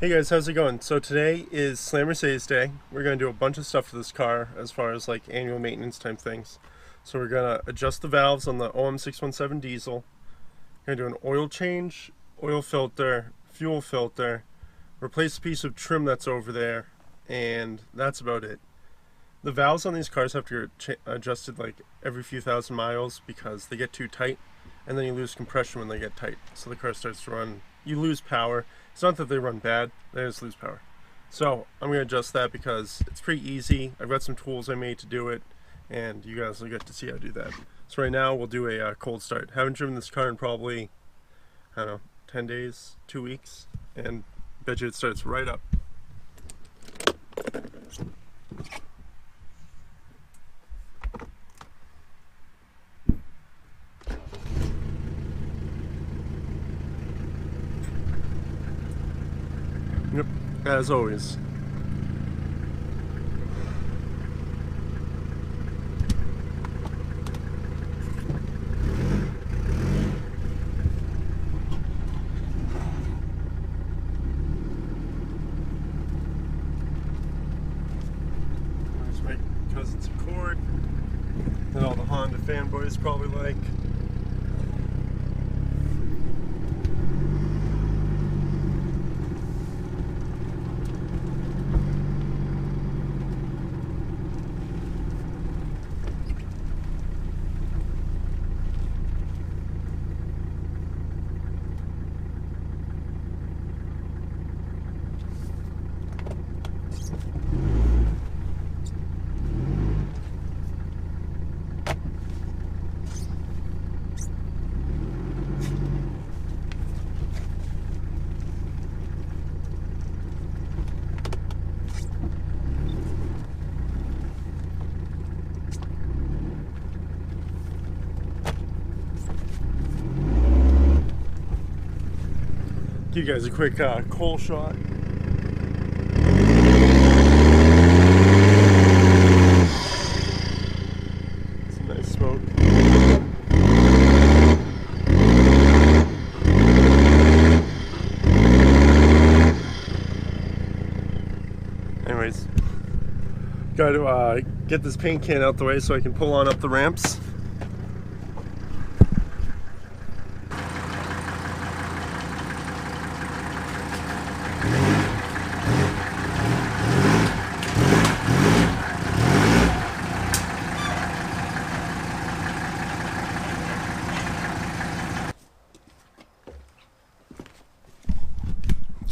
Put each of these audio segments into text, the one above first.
Hey guys, how's it going? So today is Slam Mercedes Day. We're going to do a bunch of stuff to this car as far as like annual maintenance type things. So we're going to adjust the valves on the OM617 diesel. We're going to do an oil change, oil filter, fuel filter, replace a piece of trim that's over there, and that's about it. The valves on these cars have to get adjusted like every few thousand miles because they get too tight, and then you lose compression when they get tight. So the car starts to run, you lose power. It's not that they run bad, they just lose power. So I'm going to adjust that because it's pretty easy. I've got some tools I made to do it, and you guys will get to see how to do that. So right now we'll do a cold start. Haven't driven this car in probably, I don't know, 10 days, 2 weeks, and bet you it starts right up. Yep, as always. There's my cousin's Accord that all the Honda fanboys probably like. Give you guys a quick coal shot. Some nice smoke. Anyways, got to get this paint can out the way so I can pull on up the ramps.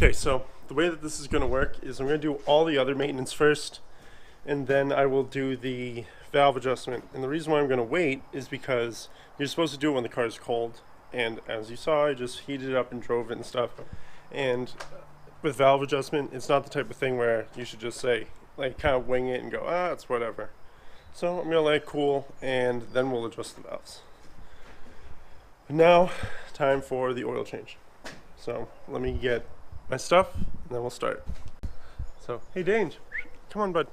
Okay, so the way that this is going to work is I'm going to do all the other maintenance first, and then I will do the valve adjustment. And the reason why I'm going to wait is because you're supposed to do it when the car is cold. And as you saw, I just heated it up and drove it and stuff. And with valve adjustment, it's not the type of thing where you should just say, like, kind of wing it and go, it's whatever. So I'm going to let it cool, and then we'll adjust the valves. But now, time for the oil change. So let me get my stuff, and then we'll start. So, hey Dange, come on bud.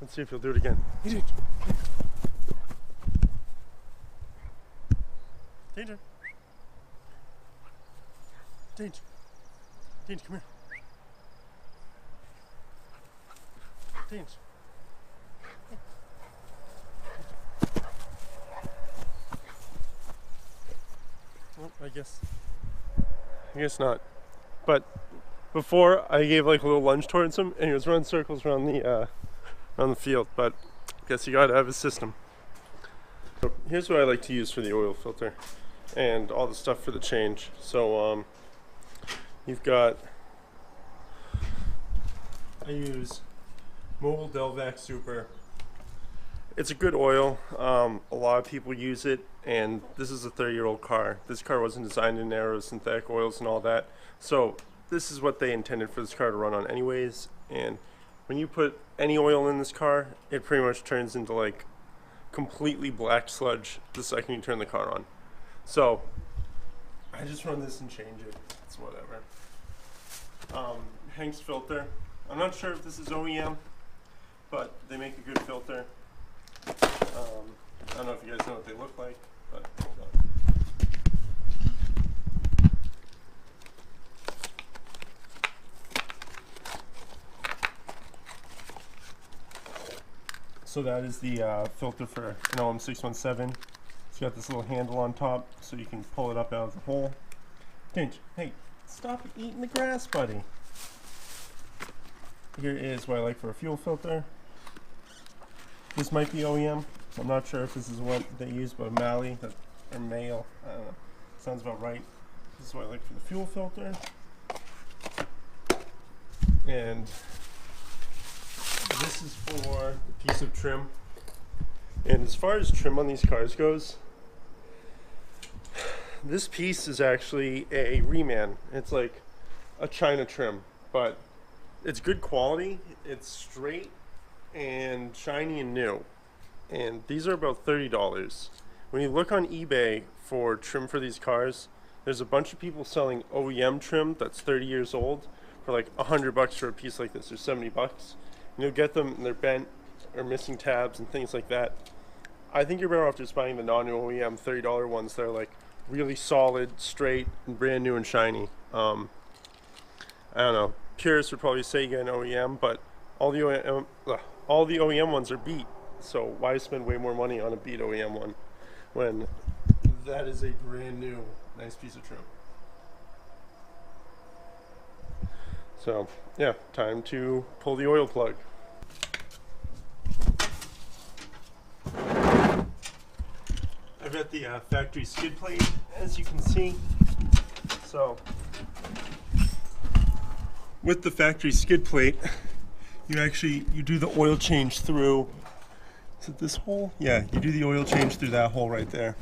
Let's see if you'll do it again. Hey Dange. Danger. Dange. Dange, come here. Dange. Well, I guess not. But before I gave like a little lunge towards him, and he was running circles around the field. But I guess you gotta have a system. So here's what I like to use for the oil filter and all the stuff for the change. So you've got, I use Mobile Delvac Super. It's a good oil. A lot of people use it, and this is a 30-year-old car. This car wasn't designed in aero synthetic oils and all that. So this is what they intended for this car to run on anyways. And when you put any oil in this car, it pretty much turns into like completely black sludge the second you turn the car on. So I just run this and change it. It's whatever. Hank's filter. I'm not sure if this is OEM, but they make a good filter. I don't know if you guys know what they look like, but hold on. So that is the filter for an OM617. It's got this little handle on top so you can pull it up out of the hole. Dinch, hey, stop eating the grass, buddy. Here is what I like for a fuel filter. This might be OEM. I'm not sure if this is what they use, but Mali or Male, I don't know. Sounds about right. This is what I like for the fuel filter. And this is for a piece of trim. And as far as trim on these cars goes, this piece is actually a reman. It's like a China trim, but it's good quality. It's straight and shiny and new. And these are about $30. When you look on eBay for trim for these cars, there's a bunch of people selling OEM trim that's 30 years old for like $100 for a piece like this, or 70 bucks. And you'll get them and they're bent or missing tabs and things like that. I think you're better off just buying the non-OEM $30 ones that are like really solid, straight, and brand new and shiny. I don't know. Purists would probably say you get an OEM, but all the OEM ones are beat. So why spend way more money on a beat OEM one when that is a brand new nice piece of trim? So yeah, time to pull the oil plug. I've got the factory skid plate, as you can see. So with the factory skid plate, you do the oil change through, is it this hole? Yeah, you do the oil change through that hole right there.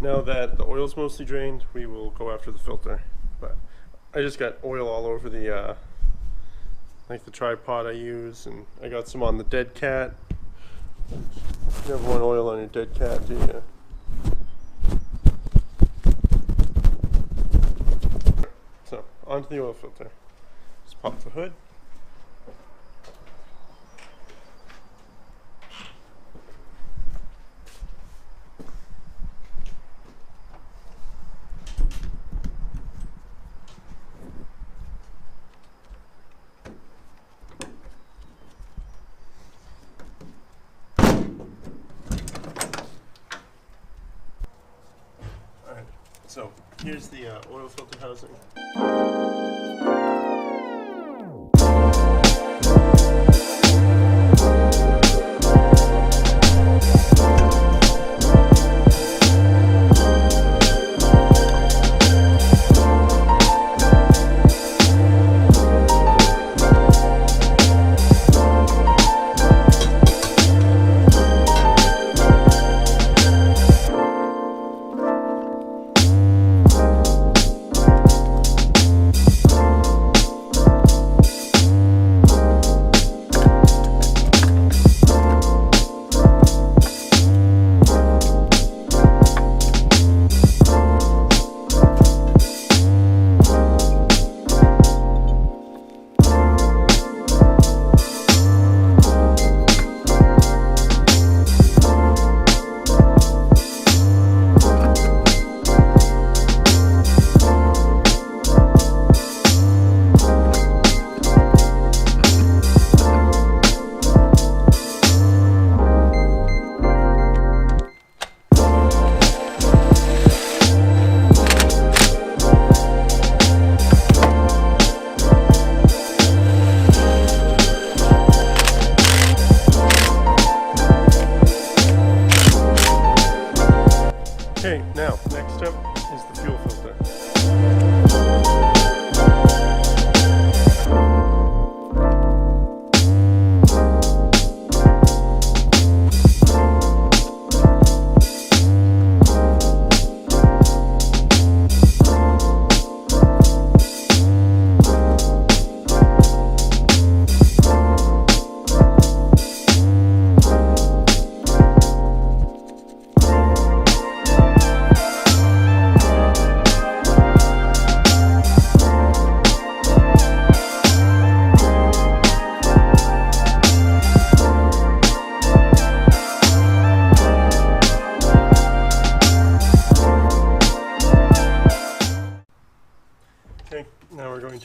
Now that the oil's mostly drained, we will go after the filter. But I just got oil all over the like the tripod I use, and I got some on the dead cat. You never want oil on your dead cat, do you? So onto the oil filter. Just pop the hood. So here's the oil filter housing.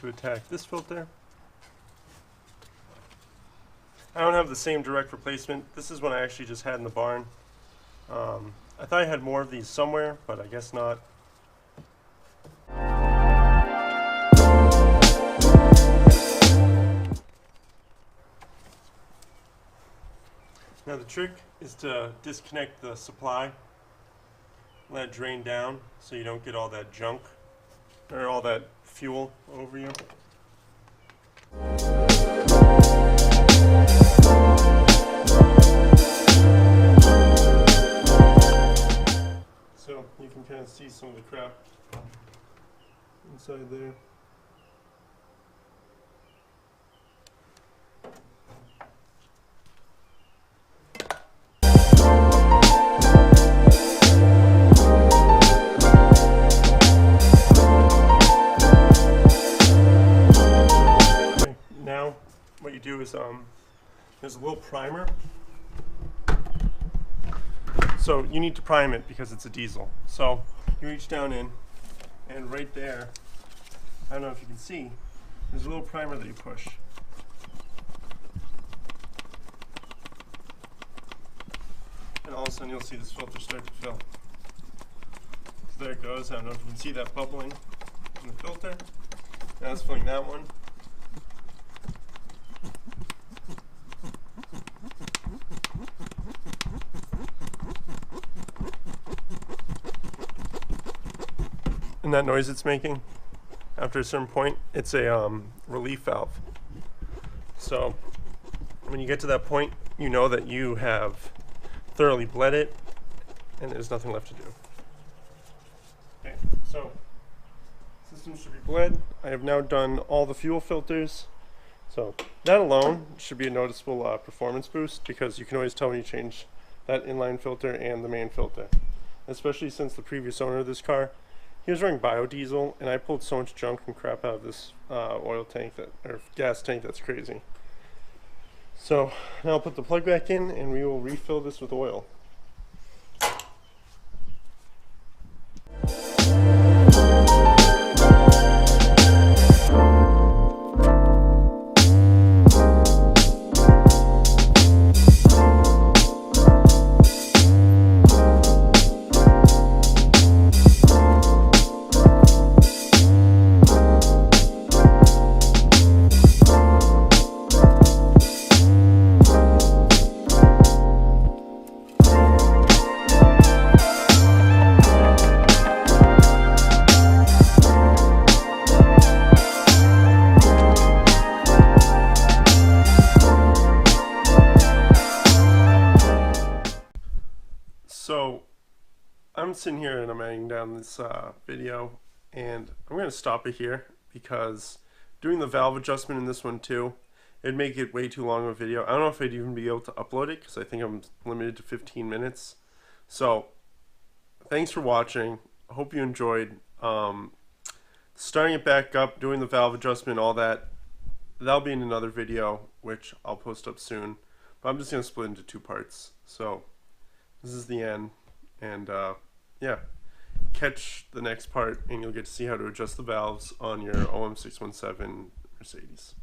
attack this filter. I don't have the same direct replacement. This is one I actually just had in the barn. I thought I had more of these somewhere, but I guess not. Now the trick is to disconnect the supply, let it drain down so you don't get all that junk or all that fuel over you. So you can kind of see some of the crap inside there. Now what you do is there's a little primer. So you need to prime it because it's a diesel. So you reach down in, and right there, I don't know if you can see, there's a little primer that you push. And all of a sudden you'll see this filter start to fill. So there it goes. I don't know if you can see that bubbling in the filter. Now it's filling that one. And that noise it's making, after a certain point, it's a relief valve. So when you get to that point, you know that you have thoroughly bled it and there's nothing left to do. Okay, so system should be bled. I have now done all the fuel filters. So that alone should be a noticeable performance boost, because you can always tell when you change that inline filter and the main filter. Especially since the previous owner of this car, he was running biodiesel, and I pulled so much junk and crap out of this oil tank or gas tank that's crazy. So now I'll put the plug back in and we will refill this with oil. So I'm sitting here and I'm editing down this video, and I'm going to stop it here because doing the valve adjustment in this one too, it'd make it way too long of a video. I don't know if I'd even be able to upload it because I think I'm limited to 15 minutes. So thanks for watching. I hope you enjoyed. Starting it back up, doing the valve adjustment, all that, that'll be in another video, which I'll post up soon. But I'm just going to split into two parts. So this is the end, and yeah, catch the next part and you'll get to see how to adjust the valves on your OM617 Mercedes.